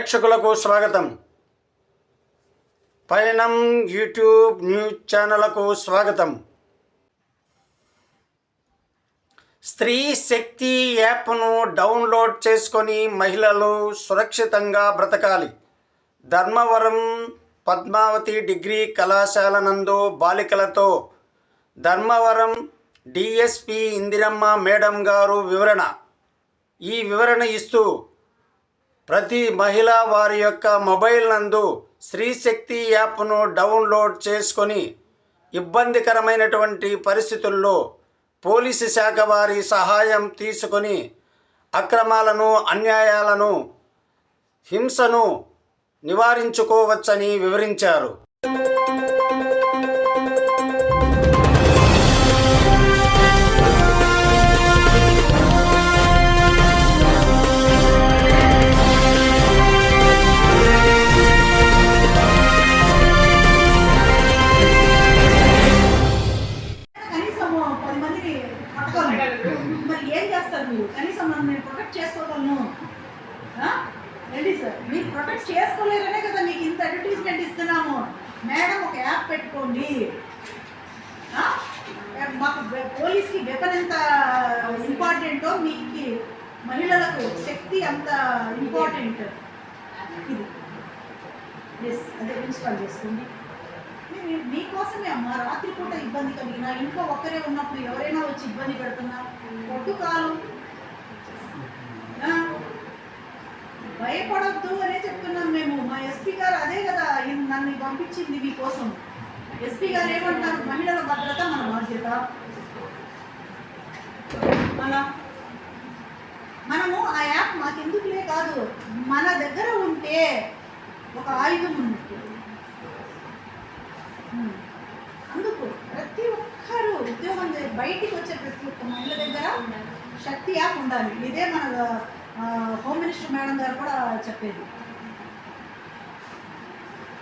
ప్రేక్షకులకు స్వాగతం. పయనం యూట్యూబ్ న్యూస్ ఛానల్కు స్వాగతం. స్త్రీ శక్తి యాప్ను డౌన్లోడ్ చేసుకొని మహిళలు సురక్షితంగా బ్రతకాలి. ధర్మవరం పద్మావతి డిగ్రీ కళాశాల నందు బాలికలతో ధర్మవరం డిఎస్పి ఇందిరమ్మ మేడం గారు ఈ వివరణ ఇస్తూ ప్రతి మహిళ వారి యొక్క మొబైల్ నందు స్త్రీశక్తి యాప్ను డౌన్లోడ్ చేసుకొని ఇబ్బందికరమైనటువంటి పరిస్థితుల్లో పోలీసు శాఖ వారి సహాయం తీసుకొని అక్రమాలను, అన్యాయాలను, హింసను నివారించుకోవచ్చని వివరించారు. మరి ఏం చేస్తారు మీరు? కనీసం నేను ప్రొటెక్ట్ చేసుకోగలను. రెడీ సార్, మీరు ప్రొటెక్ట్ చేసుకోలేరనే కదా మీకు ఇంత అడ్వర్టైజ్మెంట్ ఇస్తున్నాము. మేడం ఒక యాప్ పెట్టుకోండి. మాకు పోలీస్కి వెపన్ ఎంత ఇంపార్టెంటో మీకు మహిళలకు శక్తి అంత ఇంపార్టెంట్. ఇది ఎస్, అదే ఇన్స్టాల్ చేసుకోండి. మీకోసమే అమ్మ. రాత్రిపూట ఇబ్బంది కలిగిన, ఇంట్లో ఒక్కరే ఉన్నప్పుడు ఎవరైనా వచ్చి ఇబ్బంది పెడుతున్నా ఒట్టు కాలు భయపడద్దు అనే చెప్తున్నాం మేము. మా ఎస్పీ గారు అదే కదా నన్ను పంపించింది మీకోసం. ఎస్పీ గారు ఏమంటారు? మహిళల భద్రత మన బాధ్యత. అలా మనము ఆ యాప్ మాకెందుకులే కాదు, మన దగ్గర ఉంటే ఒక ఆయుధం ఉన్నట్టు. అందుకు ప్రతి ఒక్కరు ఉద్యోగం బయటికి వచ్చే ప్రతి ఒక్క మహిళ దగ్గర శక్తి యాప్ ఉండాలి. ఇదే మన హోమ్ మినిస్టర్ మేడం గారు కూడా చెప్పేది.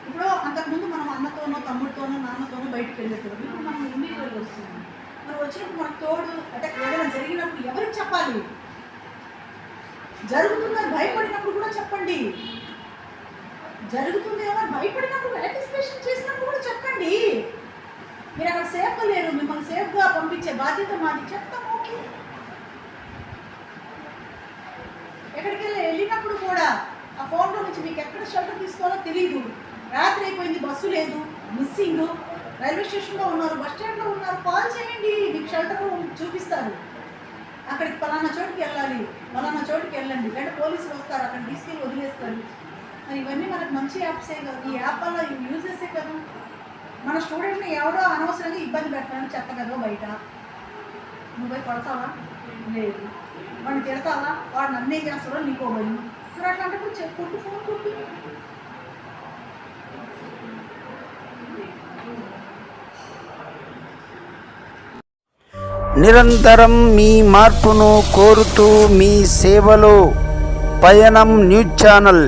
ఇప్పుడు అంతకుముందు మనం అన్నతోనో, తమ్ముడితోనో, నాన్నతోనో బయటకు వెళ్ళేటప్పుడు, ఇప్పుడు మనం ఇండివిజువల్గా వస్తున్నాం. మనం వచ్చినప్పుడు మనకు తోడు అంటే ఏదైనా జరిగినప్పుడు ఎవరికి చెప్పాలి? జరుగుతుందని భయపడినప్పుడు కూడా చెప్పండి. జరుగుతుంది ఏమో భయపడినప్పుడు, యాంటిసిపేషన్ చేసినప్పుడు కూడా చెప్పండి. మీరు అక్కడ సేఫ్గా లేరు, మిమ్మల్ని సేఫ్గా పంపించే బాధ్యత మాది. చెప్తాం, ఓకే. ఎక్కడికి వెళ్ళినప్పుడు కూడా ఆ ఫోన్లో నుంచి మీకు ఎక్కడ షెల్టర్ తీసుకోవాలో తెలియదు. రాత్రి అయిపోయింది, బస్సు లేదు, మిస్సింగ్, రైల్వే స్టేషన్లో ఉన్నారు, బస్ స్టాండ్లో ఉన్నారు, కాల్ చేయండి. మీకు షెల్టర్ చూపిస్తారు. అక్కడికి పలానా చోటుకి వెళ్ళాలి, పలానా చోటుకి వెళ్ళండి. లేదంటే పోలీసులు వస్తారు, అక్కడ తీసుకెళ్ళి వదిలేస్తారు. మరి ఇవన్నీ మనకు మంచి యాప్సే కదా. ఈ యాప్ వల్ల యూజ్ చేసే కదా. మన స్టూడెంట్ని ఎవడో అనవసరంగా ఇబ్బంది పెట్టడానికి చెత్త కదా బయట. నువ్వు పోయి కొడతావా? లేదు. వాడిని తిడతావా? వాడు నన్ను ఏం చేస్తాడో నీకో భయం. మరి అట్లాంటప్పుడు చెప్పుకుంటూ ఫోన్ కొట్టు. నిరంతరం మీ మార్పును కోరుతూ మీ సేవలో పయనం న్యూస్ ఛానల్.